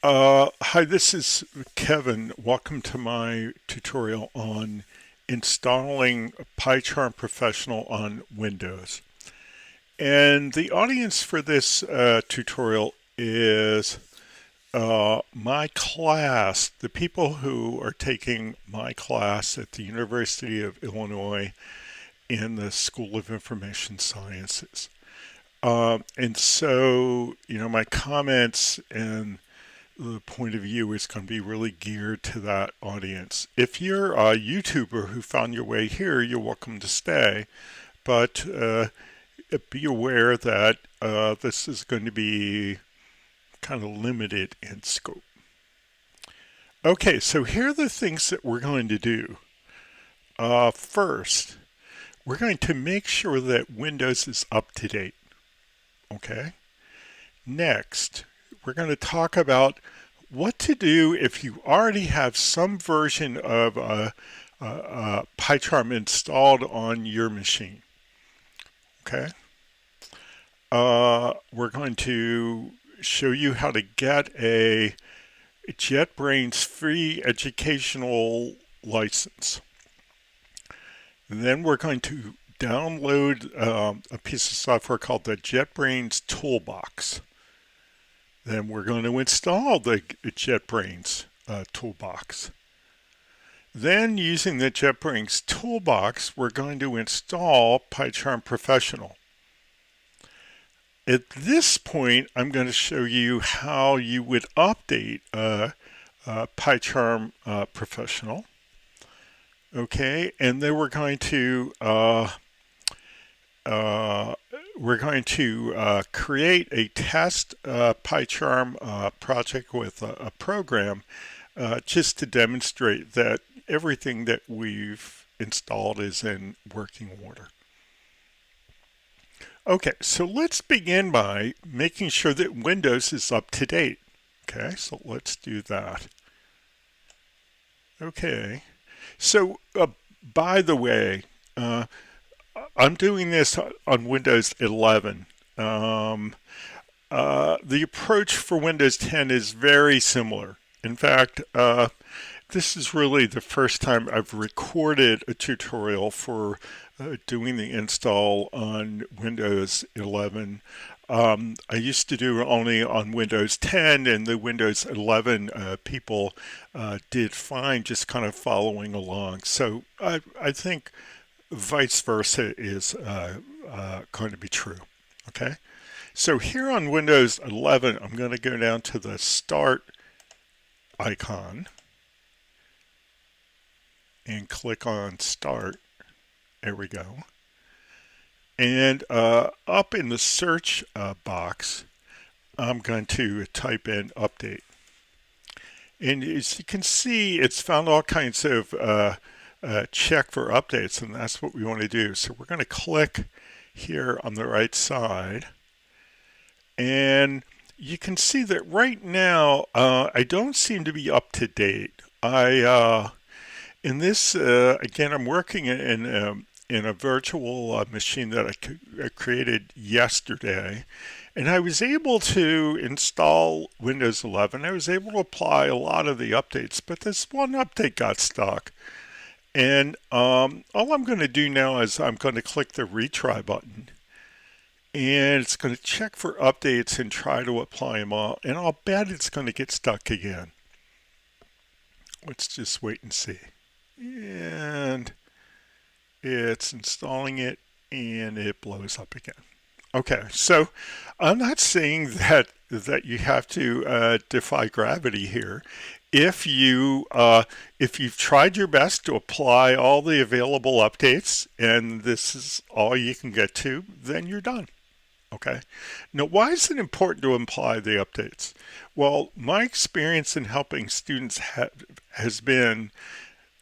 Hi, this is Kevin. Welcome to my tutorial on installing PyCharm Professional on Windows. And the audience for this tutorial is my class, the people who are taking my class at the University of Illinois in the School of Information Sciences. And so, my comments and the point of view is going to be really geared to that audience. If you're a YouTuber who found your way here, you're welcome to stay, but be aware that this is going to be kind of limited in scope. Okay, so here are the things that we're going to do. First, we're going to make sure that Windows is up to date. Okay. Next, we're going to talk about what to do if you already have some version of PyCharm installed on your machine. Okay. We're going to show you how to get a JetBrains free educational license. Then we're going to download a piece of software called the JetBrains Toolbox. Then we're going to install the JetBrains Toolbox. Then using the JetBrains Toolbox, we're going to install PyCharm Professional. At this point, I'm going to show you how you would update PyCharm Professional. Okay, and then we're going to create a test PyCharm project with a program just to demonstrate that everything that we've installed is in working order. Okay, so let's begin by making sure that Windows is up to date. Okay, so let's do that. Okay, so by the way, I'm doing this on Windows 11. The approach for Windows 10 is very similar. In fact, this is really the first time I've recorded a tutorial for doing the install on Windows 11. I used to do only on Windows 10, and the Windows 11 people did fine just kind of following along. So I think vice versa is going to be true. Okay, so here on Windows 11, I'm going to go down to the Start icon and click on Start. There we go. And up in the search box, I'm going to type in Update. And as you can see, it's found all kinds of check for updates, and that's what we want to do. So we're going to click here on the right side, and you can see that right now I don't seem to be up to date. In this again, I'm working in a virtual machine that I created yesterday, and I was able to install Windows 11. I was able to apply a lot of the updates, but this one update got stuck. And all I'm going to do now is I'm going to click the retry button, and it's going to check for updates and try to apply them all, and I'll bet it's going to get stuck again. Let's just wait and see. And it's installing it, and it blows up again. Okay, so I'm not saying that you have to defy gravity here. If you've tried your best to apply all the available updates and this is all you can get to, then you're done. Okay. Now, why is it important to apply the updates? Well, my experience in helping students has been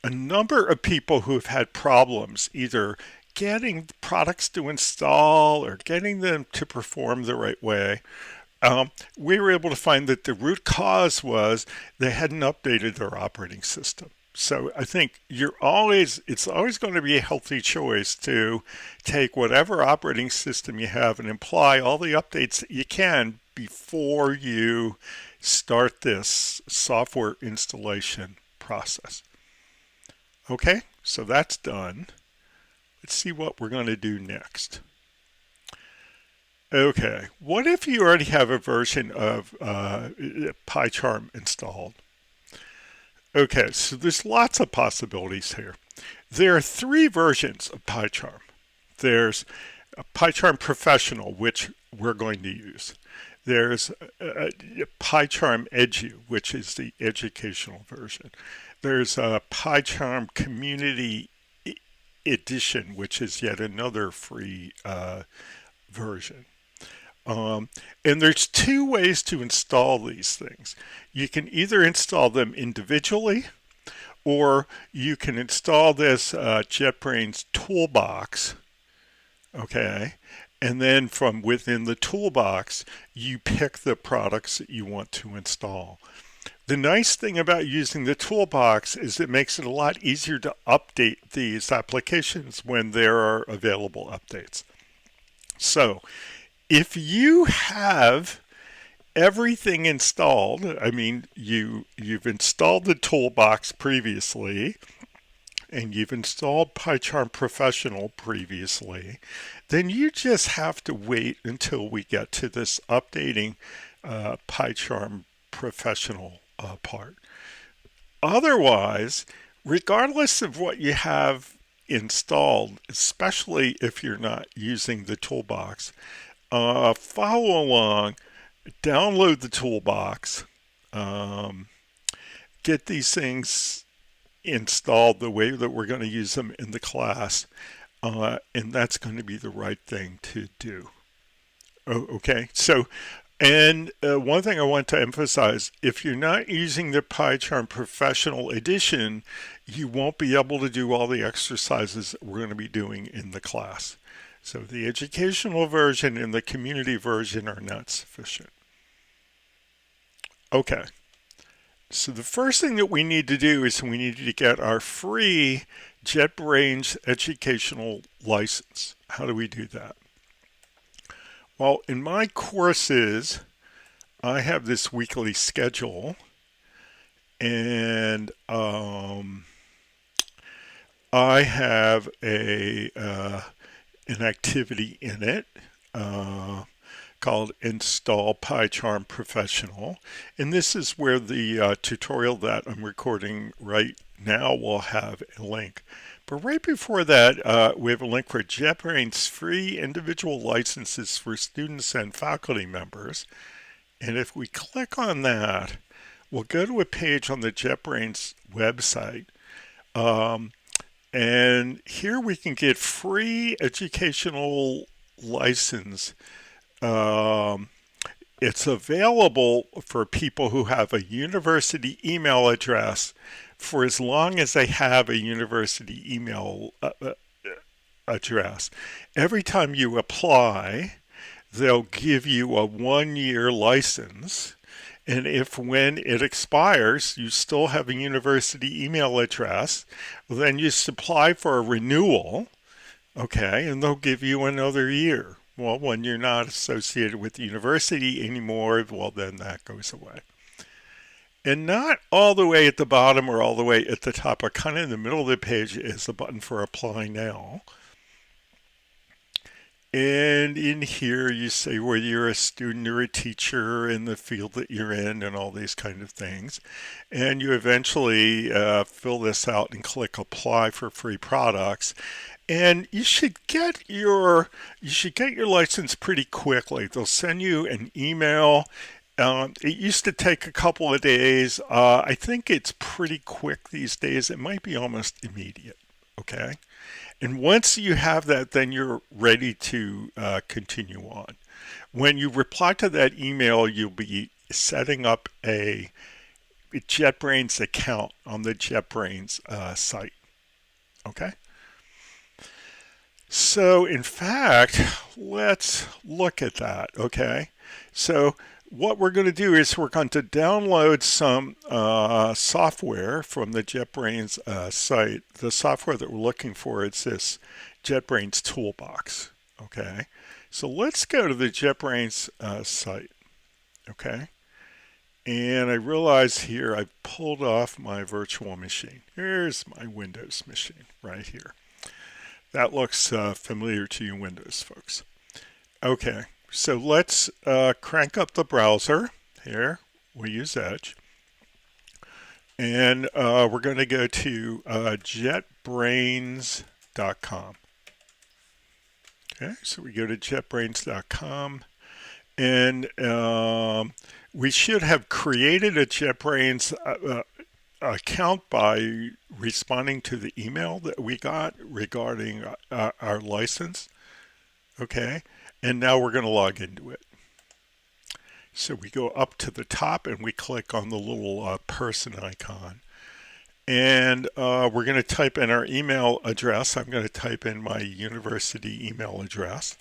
a number of people who have had problems either getting products to install or getting them to perform the right way. We were able to find that the root cause was they hadn't updated their operating system. So I think it's always going to be a healthy choice to take whatever operating system you have and apply all the updates that you can before you start this software installation process. Okay, so that's done. Let's see what we're going to do next. Okay, what if you already have a version of PyCharm installed? Okay, so there's lots of possibilities here. There are three versions of PyCharm. There's PyCharm Professional, which we're going to use. There's PyCharm Edu, which is the educational version. There's PyCharm Community Edition, which is yet another free version. And there's two ways to install these things. You can either install them individually, or you can install this JetBrains Toolbox, okay? And then from within the toolbox, you pick the products that you want to install. The nice thing about using the toolbox is it makes it a lot easier to update these applications when there are available updates. So if you have everything installed, I mean, you've installed the toolbox previously, and you've installed PyCharm Professional previously, then you just have to wait until we get to this updating PyCharm Professional part. Otherwise, regardless of what you have installed, especially if you're not using the toolbox, follow along, download the toolbox, get these things installed the way that we're going to use them in the class, and that's going to be the right thing to do. Okay, so, and one thing I want to emphasize, if you're not using the PyCharm Professional Edition, you won't be able to do all the exercises that we're going to be doing in the class. So the educational version and the community version are not sufficient. Okay, so the first thing that we need to do is we need to get our free JetBrains educational license. How do we do that? Well, in my courses, I have this weekly schedule, and I have an activity in it called Install PyCharm Professional. And this is where the tutorial that I'm recording right now will have a link. But right before that, we have a link for JetBrains free individual licenses for students and faculty members. And if we click on that, we'll go to a page on the JetBrains website. And here we can get free educational license. It's available for people who have a university email address for as long as they have a university email address. Every time you apply, they'll give you a 1-year license. And if when it expires, you still have a university email address, then you just apply for a renewal, okay, and they'll give you another year. Well, when you're not associated with the university anymore, well, then that goes away. And not all the way at the bottom or all the way at the top, but kind of in the middle of the page is the button for Apply Now. And in here, you say whether you're a student or a teacher in the field that you're in and all these kind of things. And you eventually fill this out and click Apply for free products. And you should get your license pretty quickly. They'll send you an email. It used to take a couple of days. I think it's pretty quick these days. It might be almost immediate. Okay. And once you have that, then you're ready to continue on. When you reply to that email, you'll be setting up a JetBrains account on the JetBrains site. Okay. So in fact, let's look at that. Okay. So what we're going to do is we're going to download some software from the JetBrains site. The software that we're looking for is this JetBrains Toolbox. Okay, so let's go to the JetBrains site. Okay, and I realize here I pulled off my virtual machine. Here's my Windows machine right here. That looks familiar to you Windows folks. Okay, so let's crank up the browser. Here, we use Edge. And we're going to go to JetBrains.com. Okay, so we go to JetBrains.com. And we should have created a JetBrains account by responding to the email that we got regarding our license. Okay, and now we're going to log into it. So we go up to the top and we click on the little person icon. And we're going to type in our email address. I'm going to type in my university email address.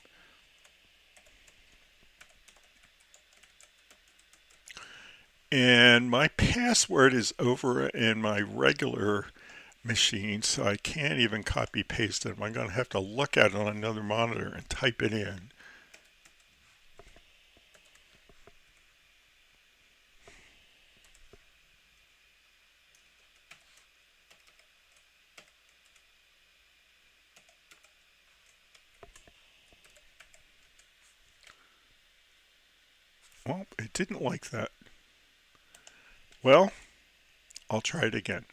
And my password is over in my regular machine, so I can't even copy paste it. I'm going to have to look at it on another monitor and type it in. Well, it didn't like that. Well, I'll try it again.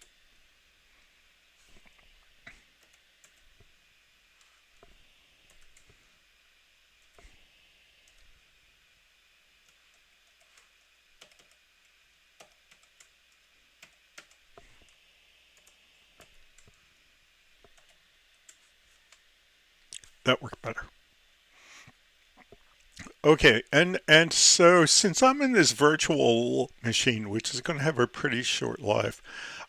That worked better. Okay, and so since I'm in this virtual machine, which is going to have a pretty short life,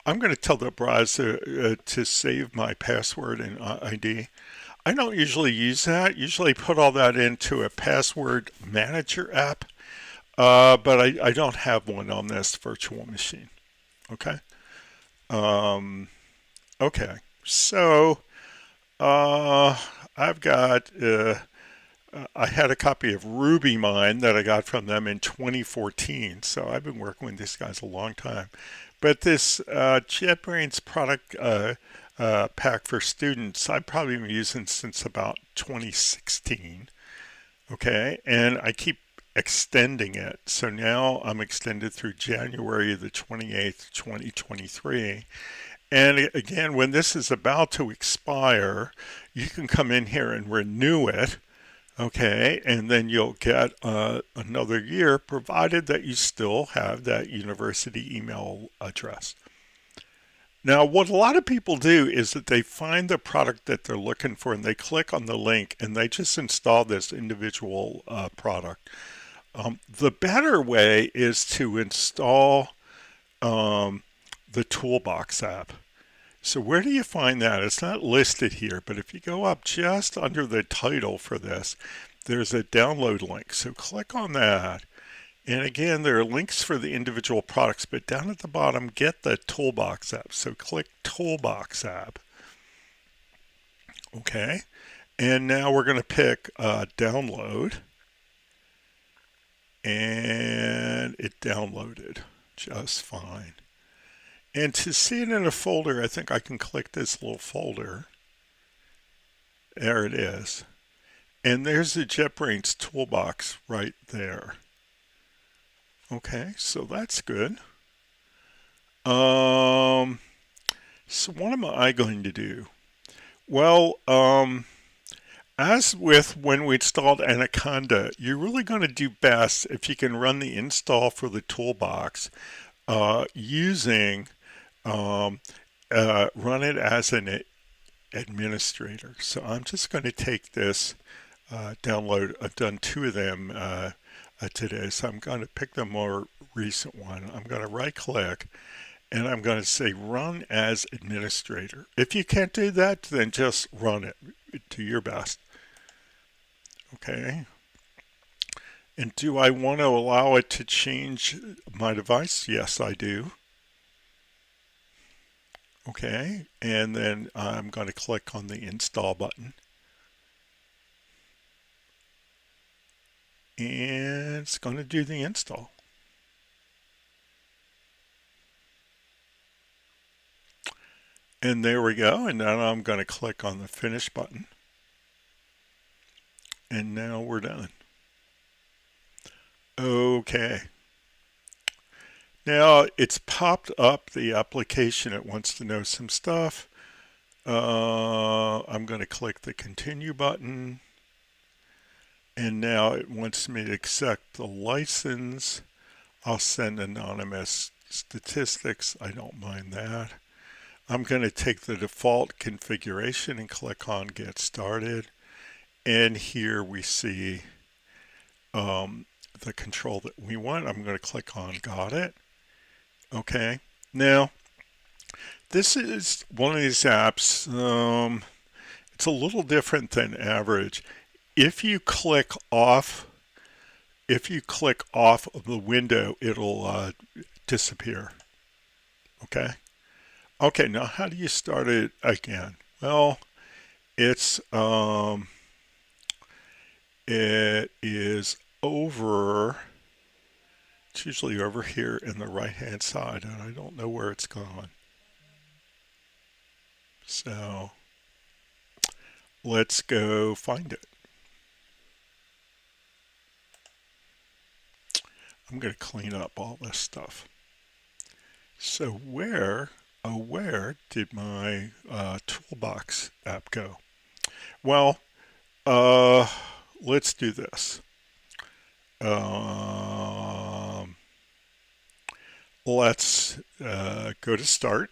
I'm going to tell the browser to save my password and ID. I don't usually use that. Usually put all that into a password manager app, but I don't have one on this virtual machine. Okay. Okay. So I've got. I had a copy of RubyMine that I got from them in 2014, so I've been working with these guys a long time. But this JetBrains product pack for students, I've probably been using since about 2016. Okay, and I keep extending it. So now I'm extended through January the 28th, 2023. And again, when this is about to expire, you can come in here and renew it. Okay, and then you'll get another year, provided that you still have that university email address. Now, what a lot of people do is that they find the product that they're looking for and they click on the link and they just install this individual product. The better way is to install the Toolbox app. So where do you find that? It's not listed here, but if you go up just under the title for this, there's a download link. So click on that. And again, there are links for the individual products, but down at the bottom, get the Toolbox app. So click Toolbox app. Okay. And now we're going to pick download. And it downloaded just fine. And to see it in a folder, I think I can click this little folder. There it is. And there's the JetBrains Toolbox right there. Okay, so that's good. So what am I going to do? Well, as with when we installed Anaconda, you're really going to do best if you can run the install for the Toolbox using run it as an administrator. So I'm just going to take this download. I've done 2 of them today, so I'm going to pick the more recent one. I'm going to right click and I'm going to say run as administrator. If you can't do that, then just run it. Do your best. Okay. And do I want to allow it to change my device? Yes, I do. Okay, and then I'm going to click on the install button. And it's going to do the install. And there we go. And now I'm going to click on the finish button. And now we're done. Okay. Now it's popped up the application. It wants to know some stuff. I'm going to click the continue button. And now it wants me to accept the license. I'll send anonymous statistics. I don't mind that. I'm going to take the default configuration and click on Get Started. And here we see the control that we want. I'm going to click on Got It. Okay. Now, this is one of these apps. It's a little different than average. If you click off of the window, it'll disappear. Okay. Okay, now how do you start it again? Well, it is over, it's usually over here in the right hand side, and I don't know where it's gone. So let's go find it. I'm going to clean up all this stuff. So where did my Toolbox app go? Well, let's do this. Let's go to Start.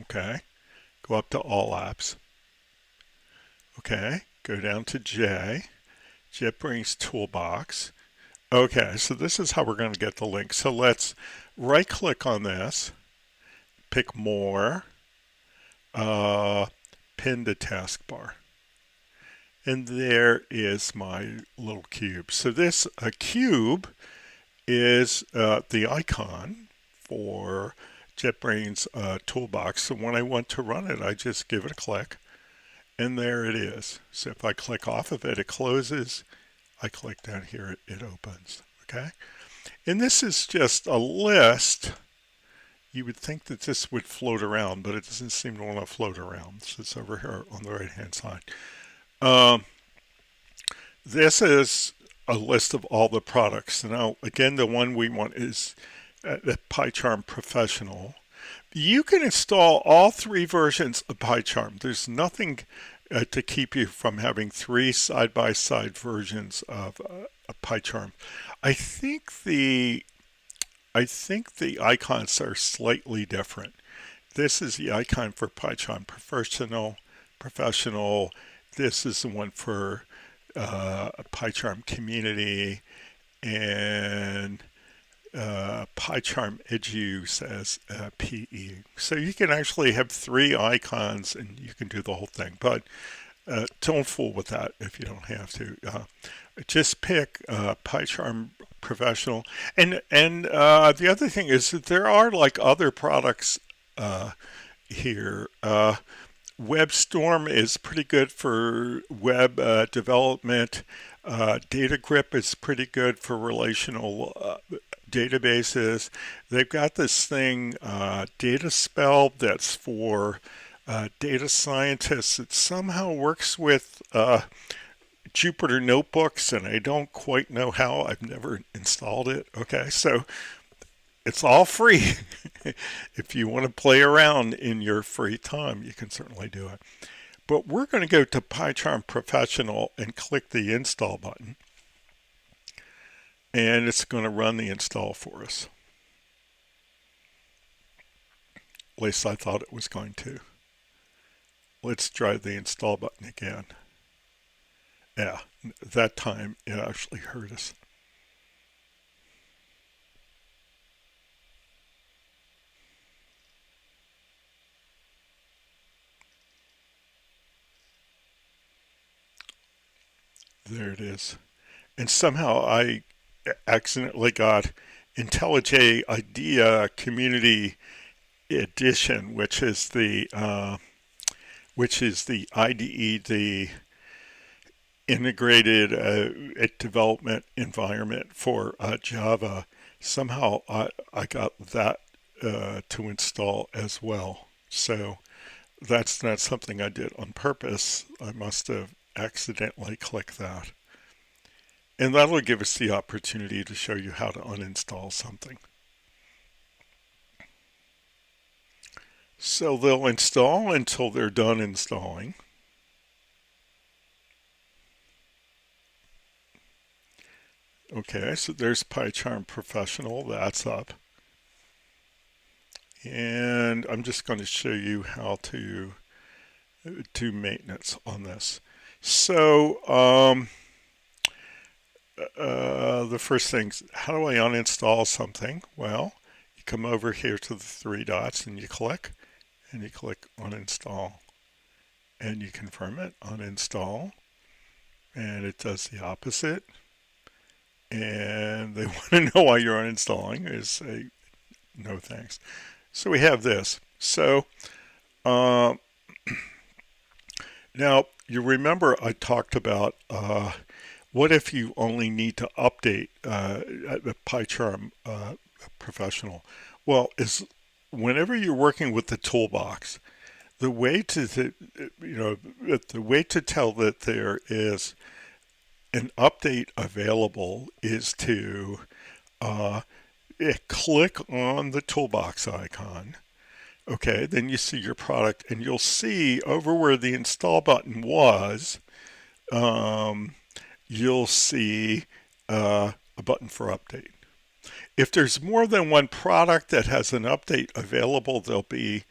Okay. Go up to All Apps. Okay. Go down to JetBrains Toolbox. Okay, so this is how we're going to get the link. So let's right click on this, pick More, pin to Taskbar. And there is my little cube. So this cube is the icon for JetBrains Toolbox. So when I want to run it, I just give it a click, and there it is. So if I click off of it, it closes. I click down here, it opens. Okay, and this is just a list. You would think that this would float around, but it doesn't seem to want to float around. So it's over here on the right hand side. This is a list of all the products. Now, again, the one we want is the PyCharm Professional. You can install all 3 versions of PyCharm. There's nothing to keep you from having 3 side-by-side versions of PyCharm. I think the icons are slightly different. This is the icon for PyCharm Professional. This is the one for PyCharm Community, and PyCharm Edu says PE. So you can actually have 3 icons and you can do the whole thing, but don't fool with that if you don't have to. Just pick PyCharm Professional. And the other thing is that there are like other products here. WebStorm is pretty good for web development. DataGrip is pretty good for relational databases. They've got this thing, DataSpell, that's for data scientists. It somehow works with Jupyter notebooks, and I don't quite know how. I've never installed it. Okay, so it's all free. If you want to play around in your free time, you can certainly do it. But we're going to go to PyCharm Professional and click the install button. And it's going to run the install for us. At least I thought it was going to. Let's try the install button again. Yeah, that time it actually hurt us. There it is. and somehow I accidentally got IntelliJ IDEA Community Edition, which is the IDE, the integrated development environment for Java. Somehow I got that to install as well. So that's not something I did on purpose. I must have accidentally clicked that. And that'll give us the opportunity to show you how to uninstall something. So they'll install until they're done installing. Okay, so there's PyCharm Professional, that's up. And I'm just going to show you how to do maintenance on this. So the first thing, how do I uninstall something? Well, you come over here to the three dots and you click uninstall, and you confirm it, uninstall, and it does the opposite. And they want to know why you're uninstalling. Is say no thanks. So we have this. So now you remember I talked about what if you only need to update the PyCharm Professional? Well, is whenever you're working with the toolbox, the way to the way to tell that there is an update available is to click on the toolbox icon. Okay, then you see your product, and you'll see over where the install button was, you'll see a button for update. If there's more than one product that has an update available, there'll be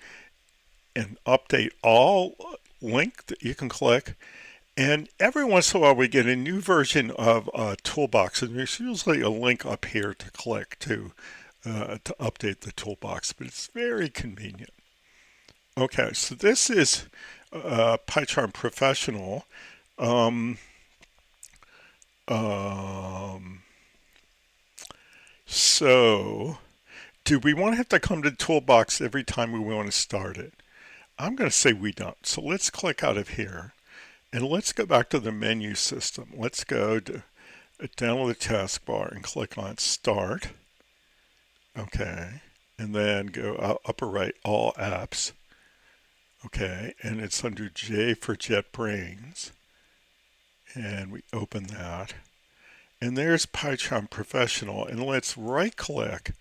an update all link that you can click. And every once in a while we get a new version of Toolbox, and there's usually a link up here to click to update the Toolbox, but it's very convenient. Okay, so this is PyCharm Professional. So do we want to have to come to Toolbox every time we want to start it? I'm going to say we don't. So let's click out of here. And let's go back to the menu system. Let's go to down the taskbar and click on Start. Okay. And then go upper right, All Apps. Okay. And it's under J for JetBrains. And we open that. And there's PyCharm Professional. And let's right click,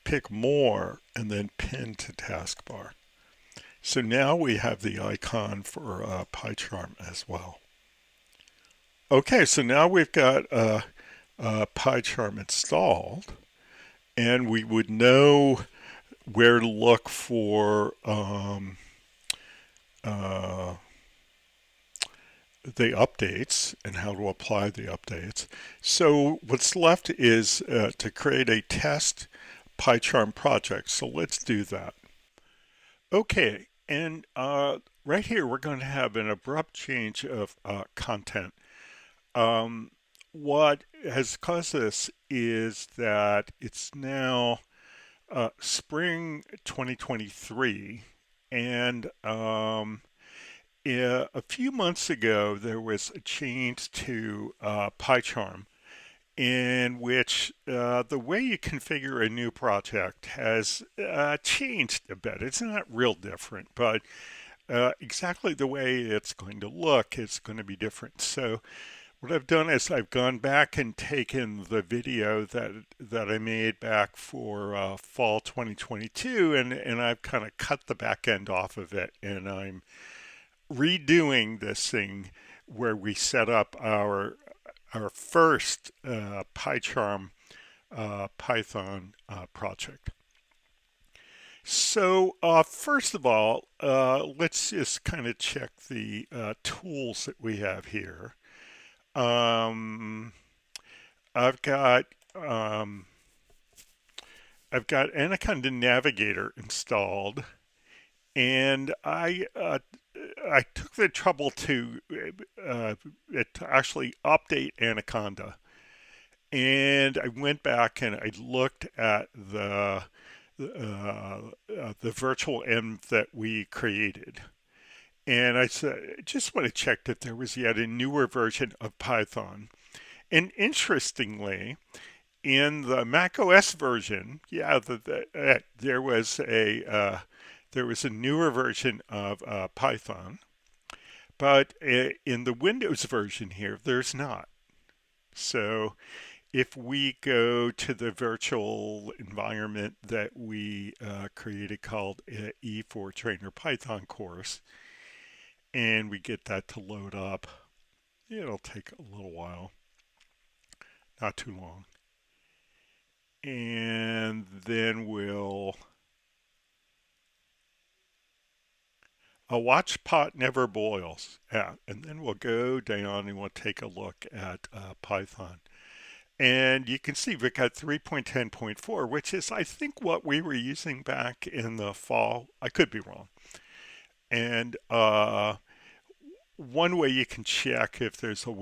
pick More, and then Pin to Taskbar. So now we have the icon for PyCharm as well. Okay, so now we've got PyCharm installed, and we would know where to look for the updates and how to apply the updates. So what's left is to create a test PyCharm project. So let's do that. Okay, and right here we're going to have an abrupt change of content. What has caused this is that it's now spring 2023, and a few months ago there was a change to PyCharm in which the way you configure a new project has changed a bit. It's not real different, but exactly the way it's going to look is going to be different. So what I've done is I've gone back and taken the video that I made back for fall 2022, and I've kind of cut the back end off of it, and I'm redoing this thing where we set up our first PyCharm Python project. So first of all, let's just kind of check the tools that we have here. I've got Anaconda Navigator installed, and I I took the trouble to actually update Anaconda, and I went back and I looked at the virtual env that we created. And I said, just want to check that there was yet a newer version of Python. And interestingly, in the Mac OS version, there was a newer version of Python, but in the Windows version here, there's not. So if we go to the virtual environment that we created called E4 Trainer Python course, and we get that to load up, it'll take a little while, not too long. And then we'll a watch pot never boils. Yeah, and then we'll go down and we'll take a look at Python. And you can see we've got 3.10.4, which is, I think, what we were using back in the fall. I could be wrong. And one way you can check if there's a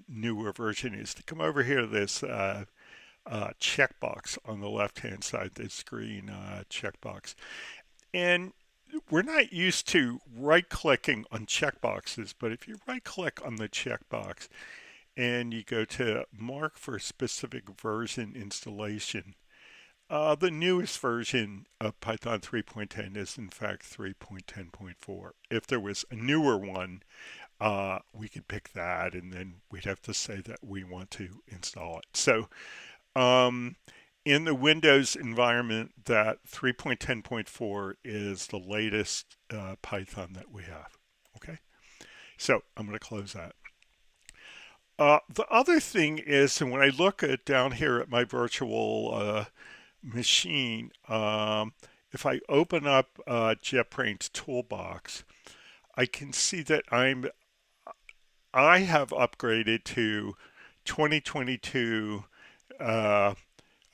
newer version is to come over here to this checkbox on the left-hand side, this green checkbox. And we're not used to right-clicking on checkboxes, but if you right-click on the checkbox and you go to mark for specific version installation, the newest version of Python 3.10 is in fact 3.10.4. If there was a newer one, we could pick that, and then we'd have to say that we want to install it. So in the Windows environment, that 3.10.4 is the latest Python that we have. Okay, so I'm going to close that. The other thing is, and when I look at down here at my virtual machine, if I open up JetBrains Toolbox, I can see that I have upgraded to 2022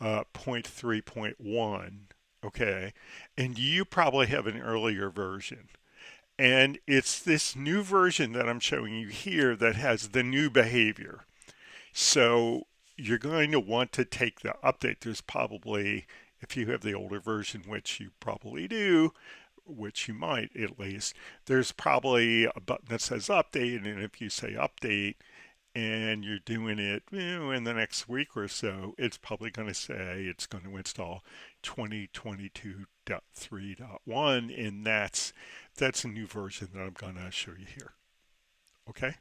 .3.1, okay, and you probably have an earlier version. And it's this new version that I'm showing you here that has the new behavior. So you're going to want to take the update. There's probably, if you have the older version, which you probably do, which you might at least, there's probably a button that says update. And if you say update, and you're doing it in the next week or so, it's probably going to say it's going to install 2022.3.1, and that's a new version that I'm going to show you here. Okay.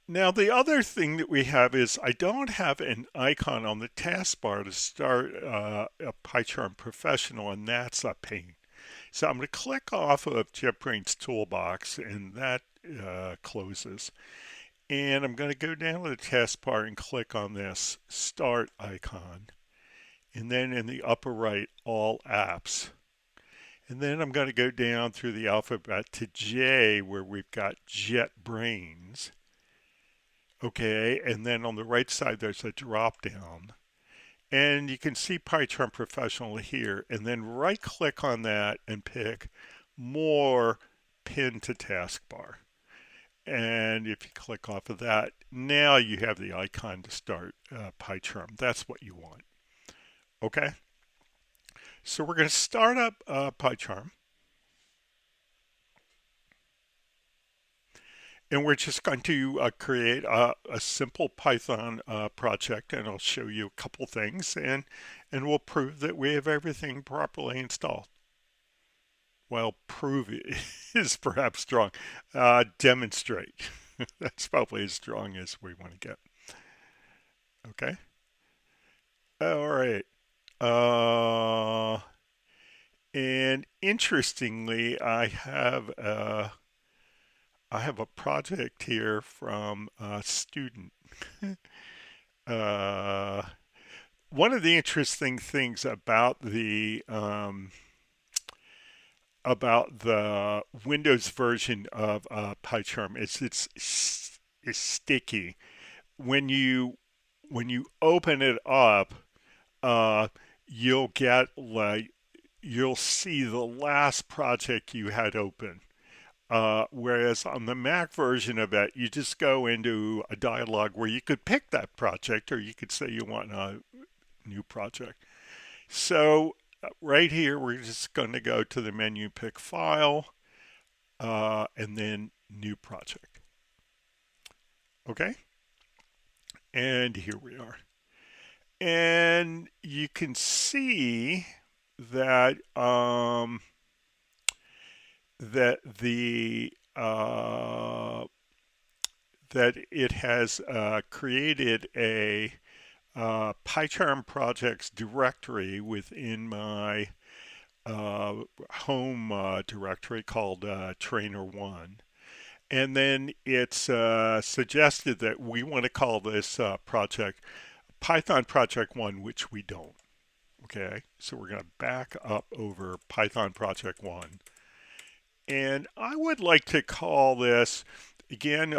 Now the other thing that we have is I don't have an icon on the taskbar to start a PyCharm Professional, and that's a pain. So I'm going to click off of JetBrains Toolbox, and that closes. And I'm going to go down to the taskbar and click on this Start icon. And then in the upper right, All Apps. And then I'm going to go down through the alphabet to J, where we've got JetBrains. Okay, and then on the right side, there's a drop down. And you can see PyCharm Professional here. And then right click on that and pick More, Pin to Taskbar. And if you click off of that, now you have the icon to start PyCharm. That's what you want. Okay. So we're going to start up PyCharm. And we're just going to create a simple Python project, and I'll show you a couple things, and we'll prove that we have everything properly installed. Well, prove it is perhaps strong. Demonstrate. That's probably as strong as we want to get. Okay. All right. And interestingly, I have a project here from a student. One of the interesting things about the Windows version of PyCharm is it's sticky. When you open it up, you'll get like you'll see the last project you had open. Whereas on the Mac version of it, you just go into a dialog where you could pick that project, or you could say you want a new project. So right here, we're just going to go to the menu, pick File, and then New Project. Okay, and here we are. And you can see that that the that it has created a PyCharm projects directory within my home directory called trainer1. And then it's suggested that we want to call this project Python project 1, which we don't. Okay, so we're going to back up over Python project 1. And I would like to call this, again,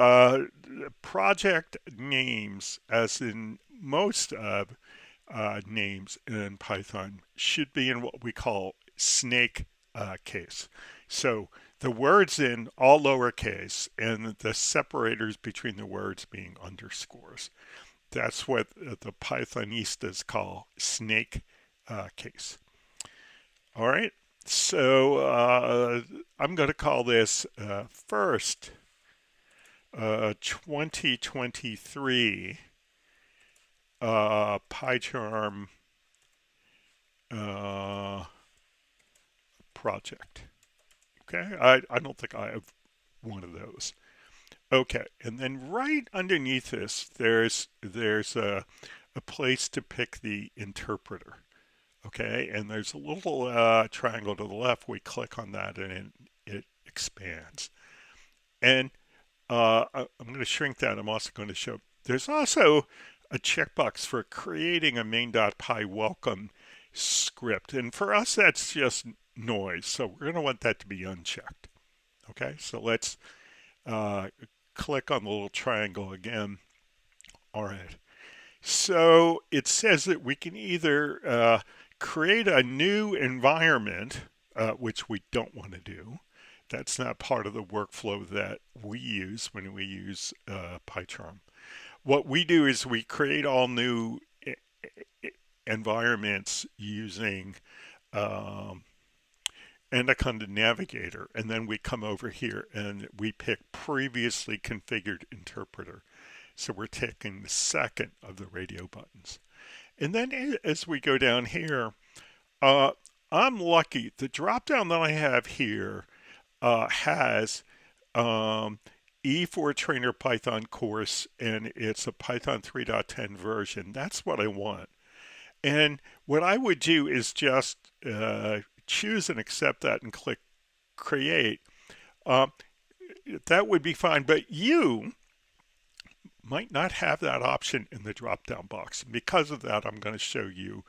project names, as in most names in Python, should be in what we call snake case. So the words in all lowercase and the separators between the words being underscores. That's what the Pythonistas call snake case. All right. So I'm going to call this first 2023 PyCharm project. Okay, I don't think I have one of those. Okay, and then right underneath this, there's a place to pick the interpreter. Okay, and there's a little triangle to the left. We click on that and it expands. And I'm going to shrink that. I'm also going to show, there's also a checkbox for creating a main.py welcome script. And for us, that's just noise. So we're going to want that to be unchecked. Okay, so let's click on the little triangle again. All right. So it says that we can either create a new environment, which we don't want to do. That's not part of the workflow that we use when we use PyCharm. What we do is we create all new environments using Anaconda Navigator, and then we come over here and we pick previously configured interpreter. So we're taking the second of the radio buttons. And then as we go down here, I'm lucky. The drop down that I have here has E4 Trainer Python course, and it's a Python 3.10 version. That's what I want. And what I would do is just choose and accept that and click create. That would be fine, but you might not have that option in the drop down box. Because of that, I'm going to show you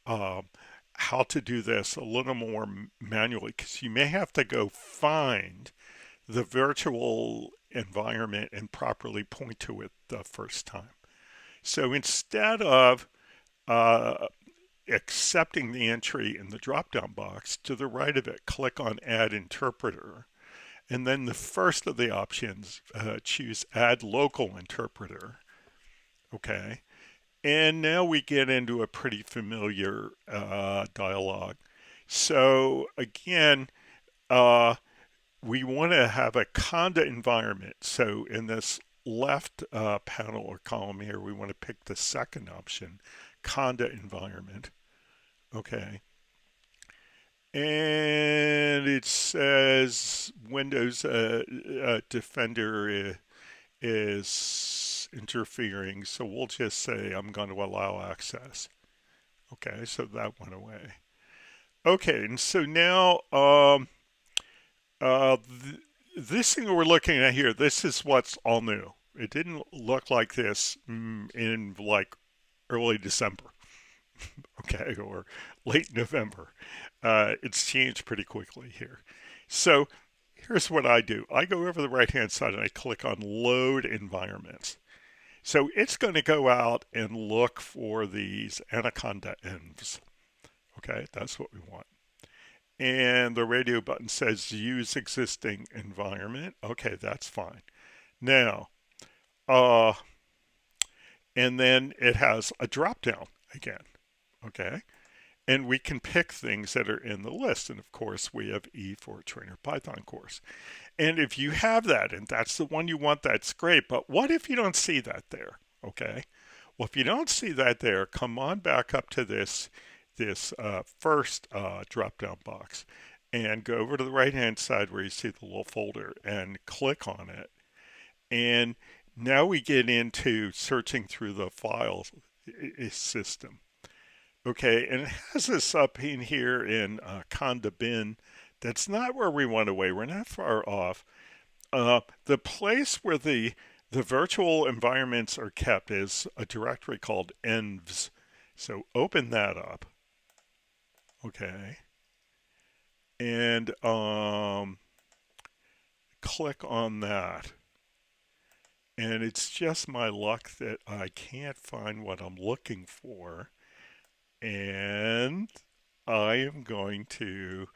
how to do this a little more manually, because you may have to go find the virtual environment and properly point to it the first time. So instead of accepting the entry in the drop-down box, to the right of it, click on Add Interpreter. And then the first of the options, choose Add Local Interpreter. Okay. And now we get into a pretty familiar dialog. So again, we want to have a Conda environment. So in this left panel or column here, we want to pick the second option, Conda environment. Okay. And it says Windows Defender is interfering. So we'll just say I'm going to allow access. Okay, so that went away. Okay, and so now this thing we're looking at here, this is what's all new. It didn't look like this in like early December. Okay, or late November. It's changed pretty quickly here. So here's what I do. I go over the right-hand side and I click on Load Environments. So it's going to go out and look for these Anaconda envs. Okay, that's what we want. and the radio button says use existing environment. Okay, that's fine. Now, and then it has a drop down again. Okay. And we can pick things that are in the list. And of course, we have E for Trainer Python course. And if you have that, and that's the one you want, that's great. But what if you don't see that there? Okay. Well, if you don't see that there, come on back up to this first drop-down box and go over to the right-hand side where you see the little folder and click on it. And now we get into searching through the file system. Okay, and it has us up in here in conda bin. That's not where we want to wait. We're not far off. The place where the virtual environments are kept is a directory called envs. So open that up. Okay. And click on that. And it's just my luck that I can't find what I'm looking for. And I am going to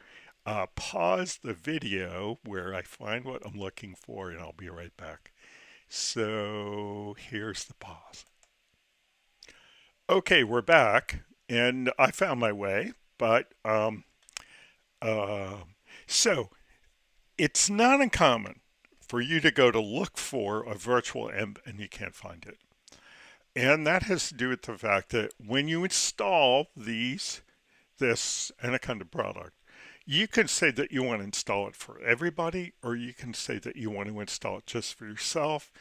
pause the video where I find what I'm looking for, and I'll be right back. So here's the pause. Okay, we're back, and I found my way, but so it's not uncommon for you to go to look for a virtual env and you can't find it. And that has to do with the fact that when you install this Anaconda product, you can say that you want to install it for everybody, or you can say that you want to install it just for yourself.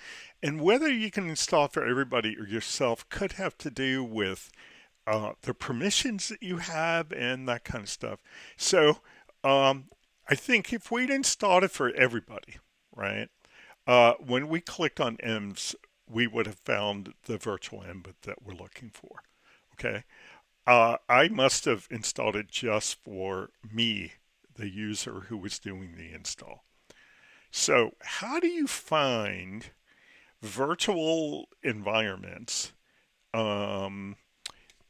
And whether you can install it for everybody or yourself could have to do with the permissions that you have and that kind of stuff. So I think if we'd installed it for everybody, right, when we clicked on envs, we would have found the virtual env that we're looking for. Okay. I must have installed it just for me, the user who was doing the install. So how do you find virtual environments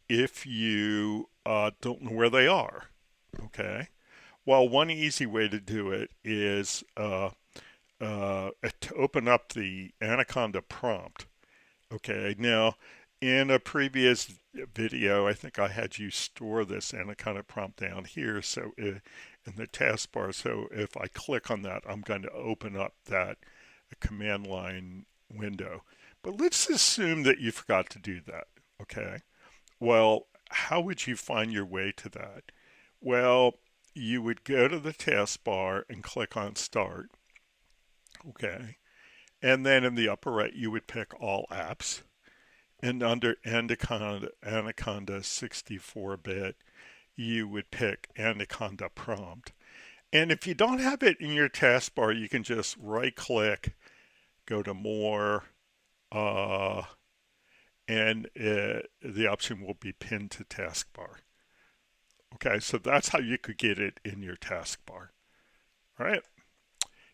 if you don't know where they are? Okay. Well, one easy way to do it is to open up the Anaconda prompt. Okay, now in a previous video, I think I had you store this Anaconda prompt down here, so in the taskbar. So if I click on that, I'm going to open up that command line window. But let's assume that you forgot to do that. Okay, well, how would you find your way to that? Well, you would go to the taskbar and click on Start. Okay. And then in the upper right, you would pick All Apps. And under Anaconda 64-bit, you would pick Anaconda Prompt. And if you don't have it in your taskbar, you can just right-click, go to More, and the option will be pinned to taskbar. Okay, so that's how you could get it in your taskbar. All right.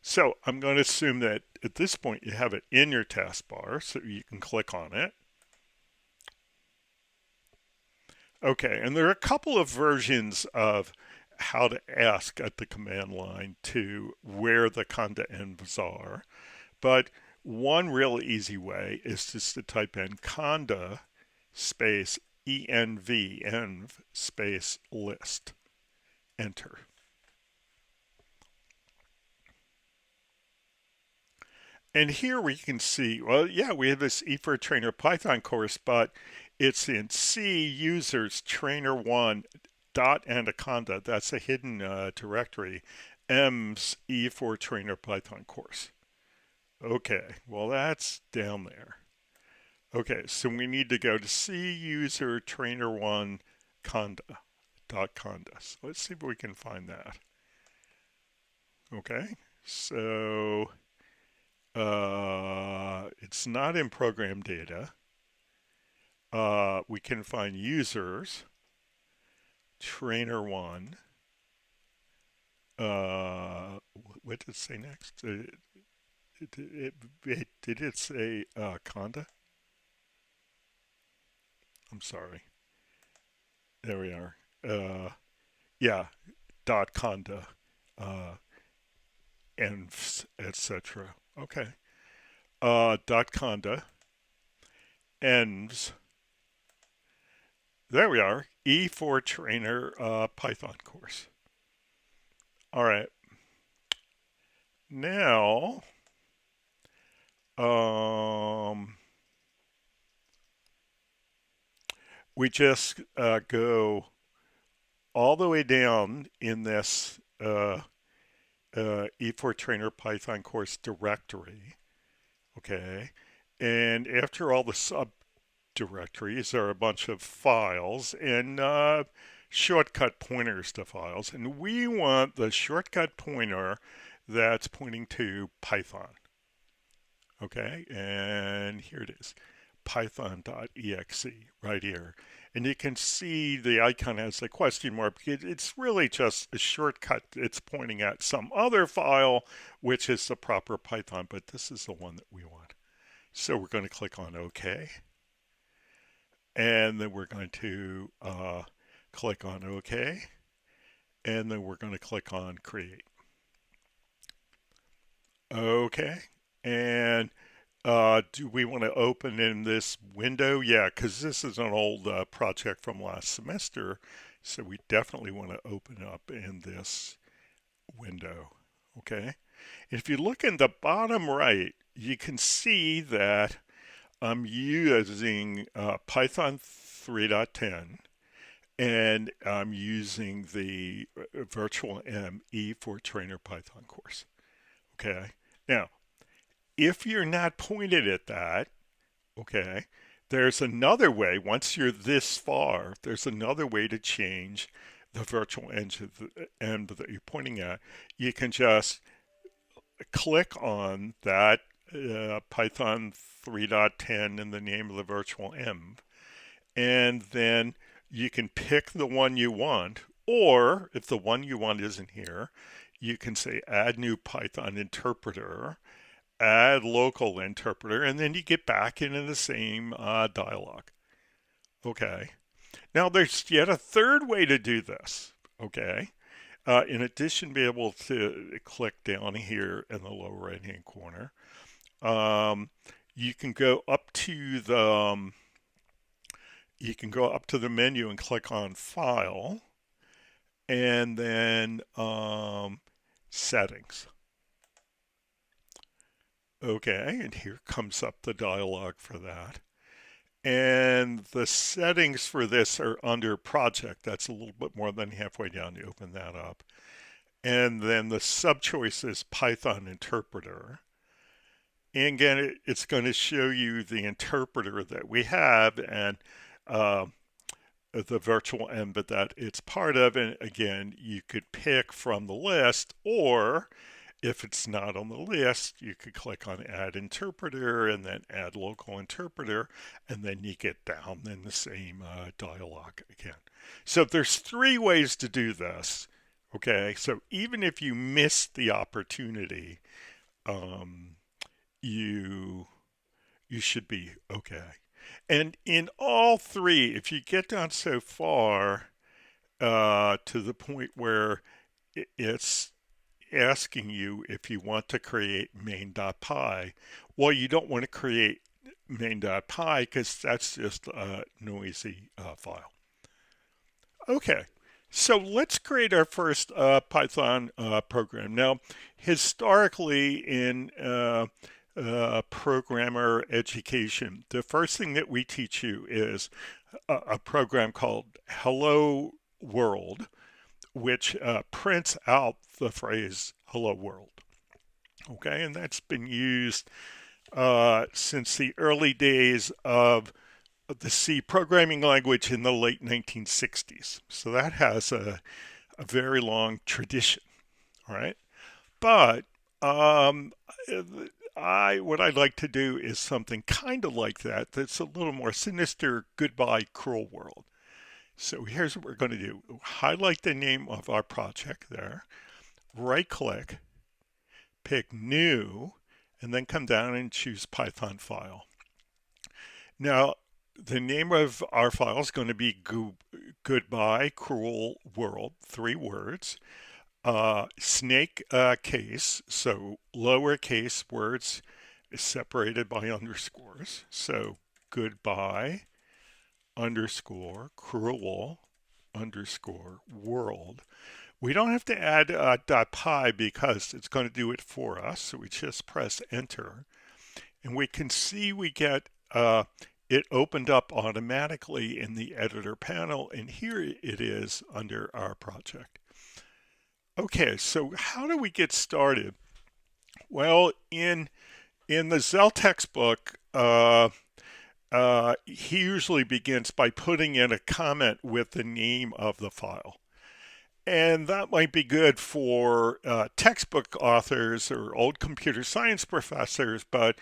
So I'm going to assume that at this point you have it in your taskbar, so you can click on it. Okay, and there are a couple of versions of how to ask at the command line to where the conda envs are, but one real easy way is just to type in conda space env space list. Enter. And here we can see, well, yeah, we have this E4 Trainer Python course, but it's in C users trainer1 dot anaconda. That's a hidden directory. M's E4 Trainer Python course. Okay, well, that's down there. Okay, so we need to go to C user trainer1 conda dot conda. So let's see if we can find that. Okay, so it's not in program data. We can find users, trainer1. What did it say next? Did it say conda? I'm sorry. There we are. Yeah, conda, envs, etc. Okay. Conda, envs. There we are. E4 Trainer Python course. All right. Now, we just go all the way down in this E4 Trainer Python course directory. Okay. And after all the subdirectories are a bunch of files and shortcut pointers to files. And we want the shortcut pointer that's pointing to Python. Okay. And here it is. Python.exe right here. And you can see the icon has a question mark. It's really just a shortcut. It's pointing at some other file, which is the proper Python, but this is the one that we want. So we're going to click on OK. And then we're going to click on OK. And then we're going to click on Create. Okay. And do we want to open in this window? Yeah, because this is an old project from last semester. So we definitely want to open up in this window. Okay. If you look in the bottom right, you can see that I'm using Python 3.10 and I'm using the virtual M E4 Trainer Python course. Okay. Now, if you're not pointed at that, okay, there's another way. Once you're this far, there's another way to change the virtual end that you're pointing at. You can just click on that Python 3.10 in the name of the virtual env, and then you can pick the one you want, or if the one you want isn't here, you can say add new Python interpreter, add local interpreter, and then you get back into the same dialog. Okay. Now there's yet a third way to do this. Okay. In addition, be able to click down here in the lower right hand corner. You can go up to the menu and click on File, and then Settings. Okay, and here comes up the dialog for that. And the settings for this are under Project. That's a little bit more than halfway down. You open that up. And then the sub-choice is Python Interpreter. And again, it's going to show you the interpreter that we have and the virtual env that it's part of. And again, you could pick from the list, or if it's not on the list, you could click on Add Interpreter and then Add Local Interpreter, and then you get down in the same dialog again. So there's three ways to do this. Okay, so even if you miss the opportunity, you should be okay. And in all three, if you get down so far to the point where it's asking you if you want to create main.py, well, you don't want to create main.py because that's just a noisy file. Okay, so let's create our first Python program. Now, historically in programmer education, the first thing that we teach you is a program called Hello World, which prints out the phrase hello world. Okay, and that's been used since the early days of the C programming language in the late 1960s. So that has a very long tradition, all right? But what I'd like to do is something kind of like that, that's a little more sinister, goodbye cruel world. So here's what we're going to do. Highlight the name of our project there, right click, pick new, and then come down and choose Python file. Now, the name of our file is going to be goodbye, cruel world, 3 words. Snake case, so lowercase words separated by underscores. So goodbye underscore cruel underscore world. We don't have to add .py because it's going to do it for us. So we just press enter and we can see we get it opened up automatically in the editor panel, and here it is under our project. Okay, so how do we get started? Well, in the Zell textbook, he usually begins by putting in a comment with the name of the file. And that might be good for textbook authors or old computer science professors, but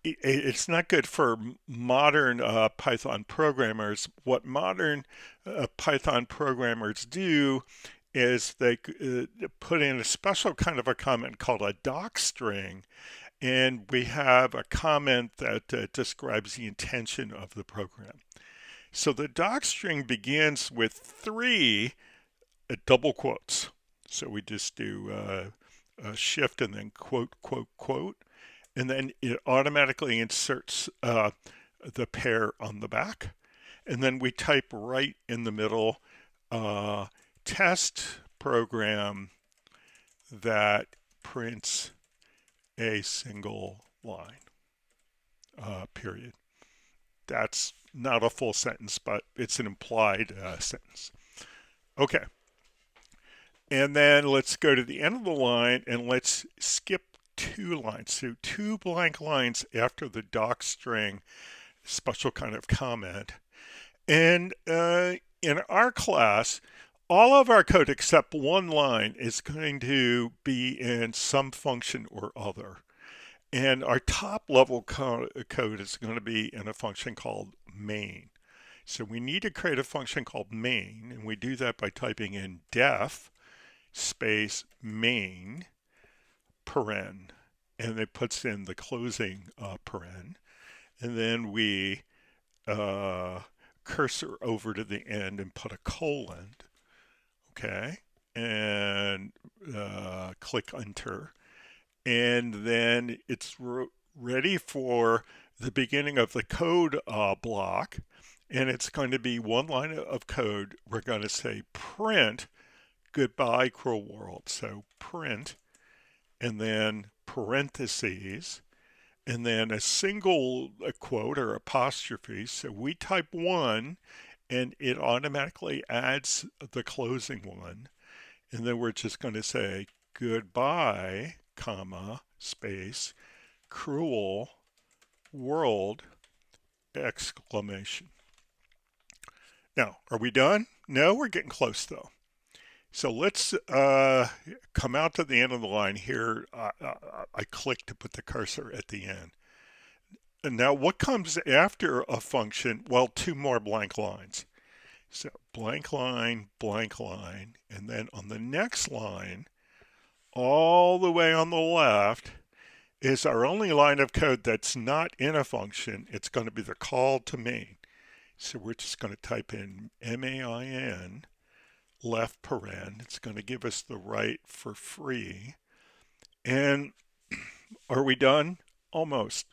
it's not good for modern Python programmers. What modern Python programmers do is they put in a special kind of a comment called a doc string, and we have a comment that describes the intention of the program. So the doc string begins with 3 double quotes. So we just do a shift and then quote, quote, quote, and then it automatically inserts the pair on the back. And then we type right in the middle, test program that prints a single line, period. That's not a full sentence, but it's an implied sentence. Okay. And then let's go to the end of the line and let's skip 2 lines. So 2 blank lines after the doc string, special kind of comment. And in our class, all of our code except 1 line is going to be in some function or other. And our top level code is going to be in a function called main. So we need to create a function called main, and we do that by typing in def space main paren, and it puts in the closing paren, and then we cursor over to the end and put a colon, okay, and click enter, and then it's ready for the beginning of the code block, and it's going to be 1 line of code. We're going to say print goodbye cruel world. So print and then parentheses and then a single quote or apostrophe. So we type 1 and it automatically adds the closing one, and then we're just going to say goodbye comma space cruel world exclamation. Now, are we done? No, we're getting close though. So let's come out to the end of the line here. I click to put the cursor at the end. And now what comes after a function? Well, 2 more blank lines. So blank line, and then on the next line, all the way on the left, is our only line of code that's not in a function. It's going to be the call to main. So we're just going to type in main left paren. It's going to give us the right for free. And are we done? Almost.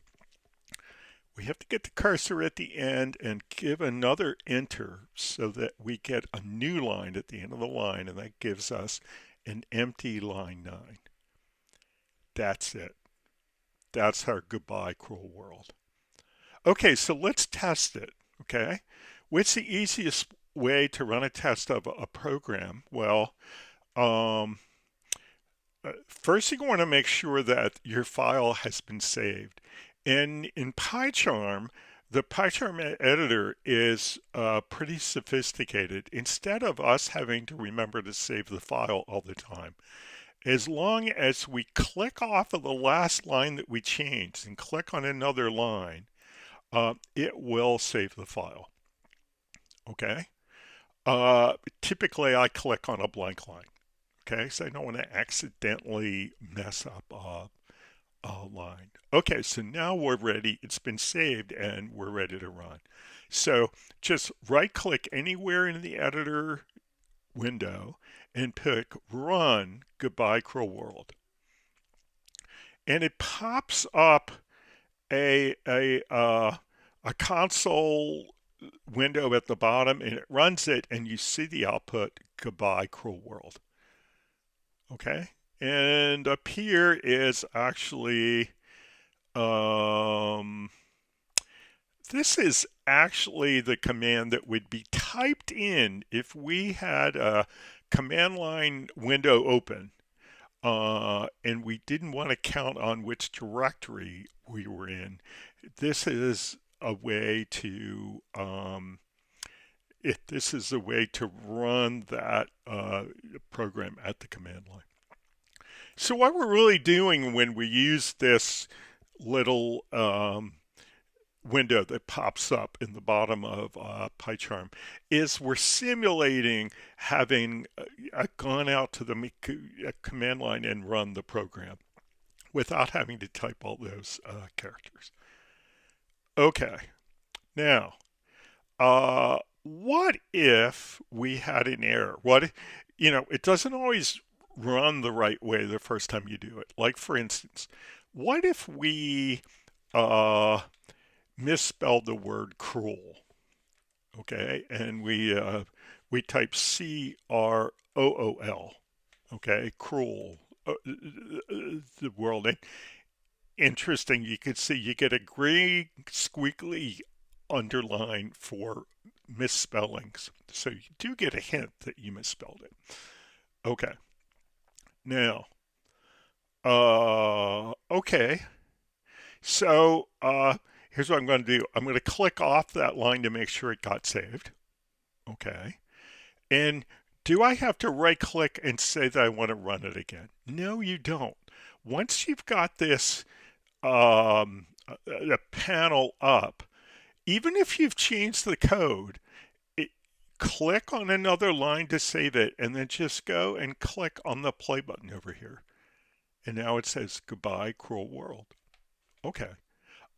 We have to get the cursor at the end and give another enter so that we get a new line at the end of the line, and that gives us an empty line 9. That's it. That's our goodbye cruel world. Okay, so let's test it. Okay, what's the easiest way to run a test of a program? Well, first you want to make sure that your file has been saved. And in PyCharm, the PyCharm editor is pretty sophisticated. Instead of us having to remember to save the file all the time, as long as we click off of the last line that we changed and click on another line, it will save the file. Okay. Typically I click on a blank line. Okay, so I don't want to accidentally mess up line. Okay, so now we're ready. It's been saved and we're ready to run. So just right click anywhere in the editor window and pick Run Goodbye Cruel World. And it pops up a console window at the bottom, and it runs it, and you see the output, Goodbye Cruel World. Okay, and up here is actually this is actually the command that would be typed in if we had a command line window open and we didn't want to count on which directory we were in. This is a way to this is a way to run that program at the command line. So what we're really doing when we use this little window that pops up in the bottom of PyCharm is we're simulating having gone out to the command line and run the program without having to type all those characters. Okay, now what if we had an error? What, you know, it doesn't always run the right way the first time you do it. Like for instance, what if we misspelled the word cruel? Okay, and we type C-R-O-O-L. Okay, cruel, the world. And interesting, you can see you get a gray squiggly underline for misspellings. So you do get a hint that you misspelled it. Okay. Now, okay. So here's what I'm going to do. I'm going to click off that line to make sure it got saved. Okay. And do I have to right click and say that I want to run it again? No, you don't. Once you've got this the panel up, even if you've changed the code, click on another line to save it, and then just go and click on the play button over here. And now it says Goodbye Cruel World. Okay.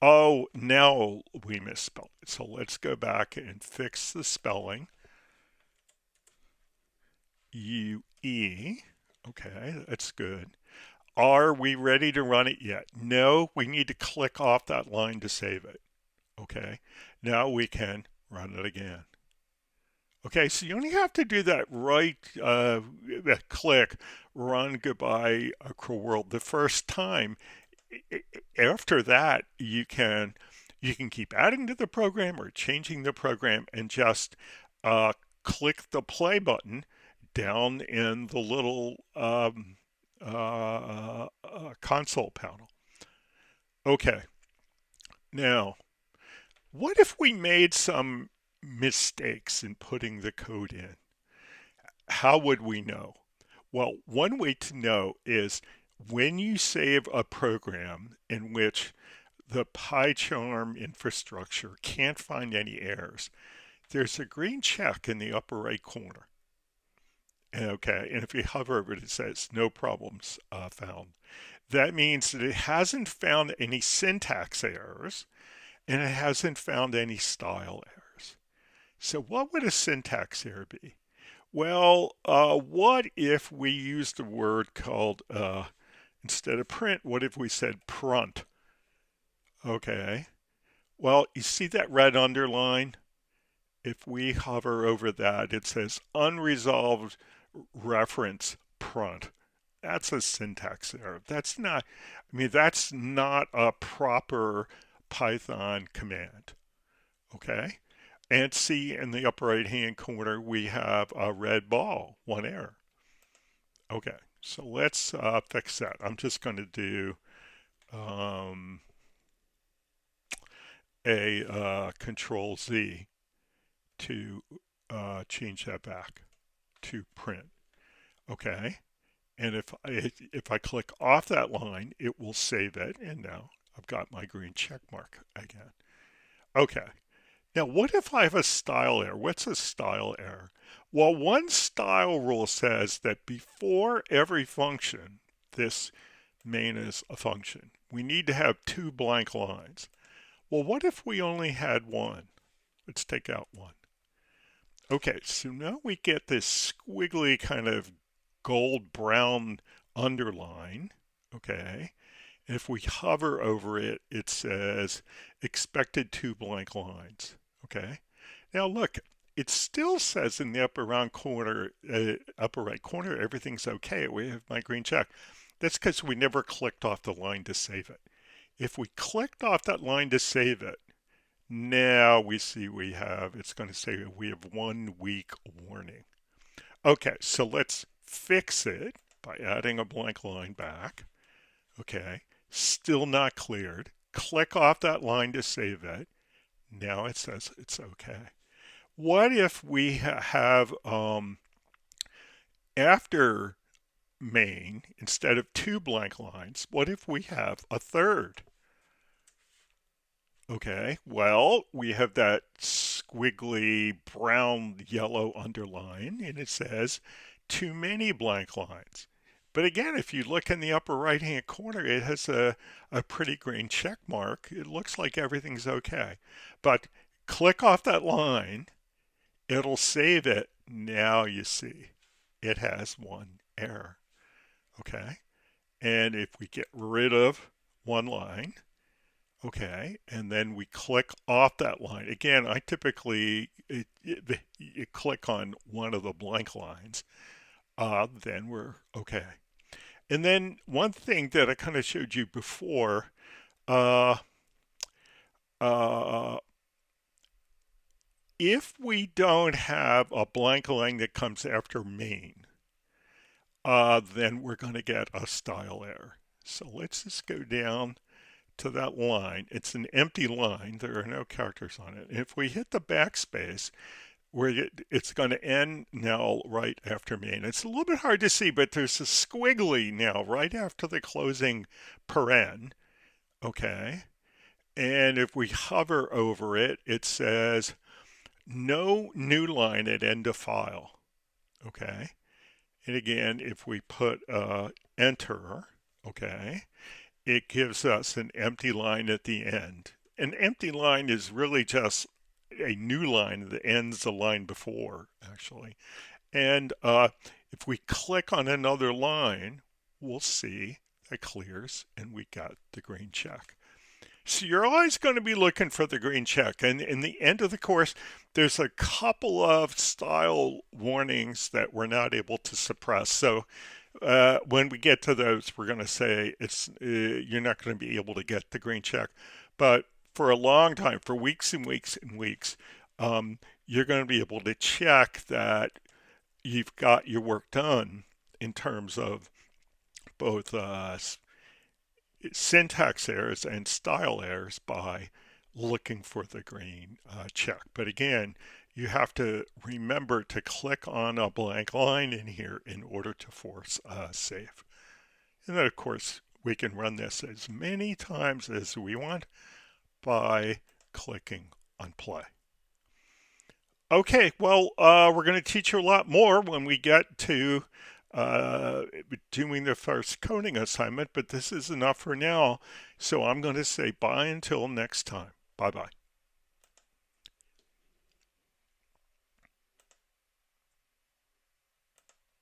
Oh, now we misspelled it. So let's go back and fix the spelling. U-E. Okay, that's good. Are we ready to run it yet? No, we need to click off that line to save it. Okay, now we can run it again. Okay, so you only have to do that right click, run Goodbye Cruel World the first time. After that, you can keep adding to the program or changing the program and just click the play button down in the little console panel. Okay, now what if we made some mistakes in putting the code in? How would we know? Well, one way to know is when you save a program in which the PyCharm infrastructure can't find any errors, there's a green check in the upper right corner. Okay, and if you hover over it, it says no problems found. That means that it hasn't found any syntax errors and it hasn't found any style errors. So what would a syntax error be? Well, what if we used a word called, instead of print, what if we said prunt? Okay, well, you see that red underline? If we hover over that, it says unresolved reference prunt. That's a syntax error. That's not, I mean, that's not a proper Python command. Okay, and see in the upper right hand corner we have a red ball, one error. Okay, so let's fix that. I'm just going to do a Control Z to change that back to print. Okay, and if I click off that line, it will save it, and now I've got my green check mark again. Okay, now what if I have a style error? What's a style error? Well, one style rule says that before every function, this main is a function, we need to have 2 blank lines. Well, what if we only had 1? Let's take out 1. Okay, so now we get this squiggly kind of gold brown underline, okay? And if we hover over it, it says expected 2 blank lines, okay? Now look, it still says in the upper right corner, everything's okay. We have my green check. That's because we never clicked off the line to save it. If we clicked off that line to save it, now we see it's going to say we have 1 week warning. Okay, so let's fix it by adding a blank line back. Okay, still not cleared. Click off that line to save it. Now it says it's okay. What if we have after main, instead of 2 blank lines, what if we have a third? Okay, well, we have that squiggly brown yellow underline, and it says too many blank lines. But again, if you look in the upper right hand corner, it has a pretty green check mark. It looks like everything's okay. But click off that line, it'll save it. Now you see it has 1 error. Okay, and if we get rid of 1 line, okay, and then we click off that line. Again, I typically you click on one of the blank lines, then we're okay. And then one thing that I kind of showed you before, uh, if we don't have a blank line that comes after main, then we're going to get a style error. So let's just go down to that line. It's an empty line. There are no characters on it. If we hit the backspace, it's going to end now right after main. It's a little bit hard to see, but there's a squiggly now right after the closing paren. Okay. And if we hover over it, it says no new line at end of file. Okay. And again, if we put enter, okay, it gives us an empty line at the end. An empty line is really just a new line that ends the line before, actually. And if we click on another line, we'll see that clears and we got the green check. So you're always going to be looking for the green check. And in the end of the course, there's a couple of style warnings that we're not able to suppress. So when we get to those, we're going to say you're not going to be able to get the green check. But for a long time, for weeks and weeks and weeks, you're going to be able to check that you've got your work done in terms of both syntax errors and style errors by looking for the green check. But again, you have to remember to click on a blank line in here in order to force a save. And then of course we can run this as many times as we want by clicking on play. Okay, well, we're going to teach you a lot more when we get to doing the first coding assignment, but this is enough for now. So I'm going to say bye until next time. Bye-bye.